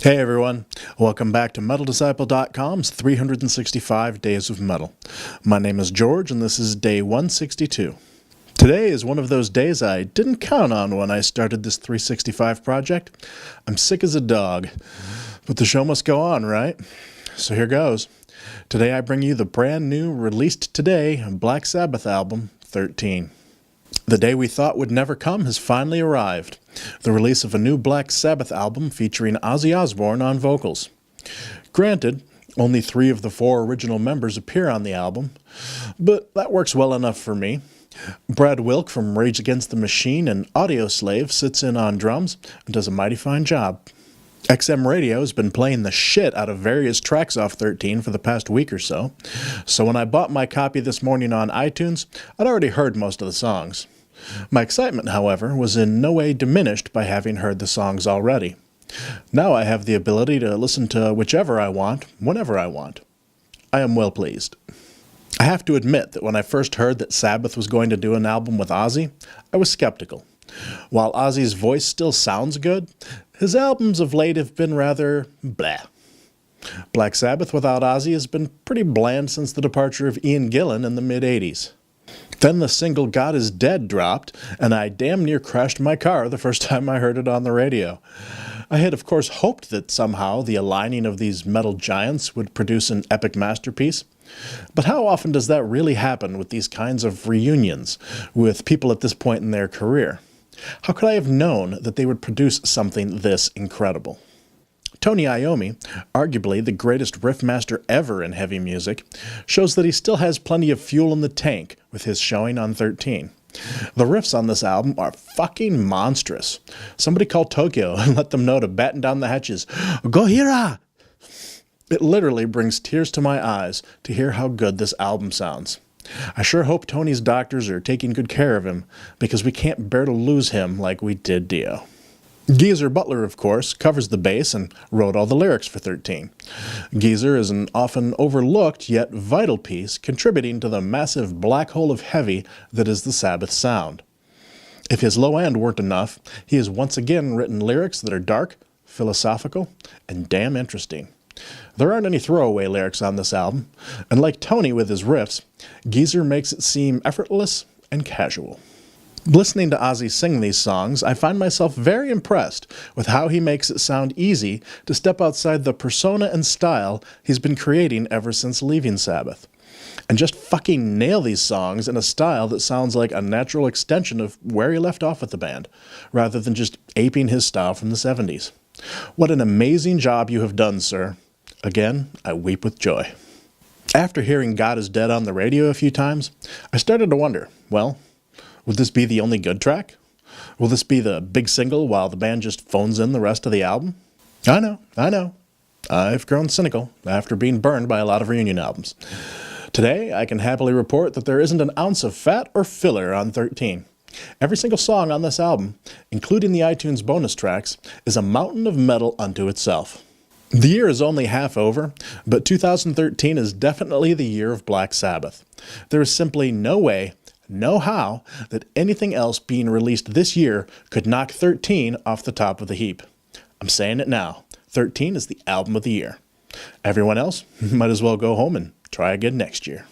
Hey everyone, welcome back to MetalDisciple.com's 365 Days of Metal. My name is George and this is day 162. Today is one of those days I didn't count on when I started this 365 project. I'm sick as a dog, but the show must go on, right? So here goes. Today I bring you the brand new, released today, Black Sabbath album, 13. The day we thought would never come has finally arrived. The release of a new Black Sabbath album featuring Ozzy Osbourne on vocals. Granted, only 3 of the 4 original members appear on the album, but that works well enough for me. Brad Wilk from Rage Against the Machine and Audioslave sits in on drums and does a mighty fine job. XM Radio has been playing the shit out of various tracks off 13 for the past week or so, so when I bought my copy this morning on iTunes, I'd already heard most of the songs. My excitement, however, was in no way diminished by having heard the songs already. Now I have the ability to listen to whichever I want, whenever I want. I am well pleased. I have to admit that when I first heard that Sabbath was going to do an album with Ozzy, I was skeptical. While Ozzy's voice still sounds good, his albums of late have been rather bleh. Black Sabbath without Ozzy has been pretty bland since the departure of Ian Gillan in the mid-'80s. Then the single God Is Dead dropped, and I damn near crashed my car the first time I heard it on the radio. I had of course hoped that somehow the aligning of these metal giants would produce an epic masterpiece. But how often does that really happen with these kinds of reunions, with people at this point in their career? How could I have known that they would produce something this incredible? Tony Iommi, arguably the greatest riffmaster ever in heavy music, shows that he still has plenty of fuel in the tank with his showing on 13. The riffs on this album are fucking monstrous. Somebody call Tokyo and let them know to batten down the hatches. Gojira! It literally brings tears to my eyes to hear how good this album sounds. I sure hope Tony's doctors are taking good care of him, because we can't bear to lose him like we did Dio. Geezer Butler, of course, covers the bass and wrote all the lyrics for 13. Geezer is an often overlooked yet vital piece contributing to the massive black hole of heavy that is the Sabbath sound. If his low end weren't enough, he has once again written lyrics that are dark, philosophical, and damn interesting. There aren't any throwaway lyrics on this album, and like Tony with his riffs, Geezer makes it seem effortless and casual. Listening to Ozzy sing these songs, I find myself very impressed with how he makes it sound easy to step outside the persona and style he's been creating ever since leaving Sabbath, and just fucking nail these songs in a style that sounds like a natural extension of where he left off with the band, rather than just aping his style from the 70s. What an amazing job you have done, sir. Again, I weep with joy. After hearing God Is Dead on the radio a few times, I started to wonder, well, would this be the only good track? Will this be the big single while the band just phones in the rest of the album? I know. I've grown cynical after being burned by a lot of reunion albums. Today, I can happily report that there isn't an ounce of fat or filler on 13. Every single song on this album, including the iTunes bonus tracks, is a mountain of metal unto itself. The year is only half over, but 2013 is definitely the year of Black Sabbath. There is simply no way, no how, that anything else being released this year could knock 13 off the top of the heap. I'm saying it now. 13 is the album of the year. Everyone else might as well go home and try again next year.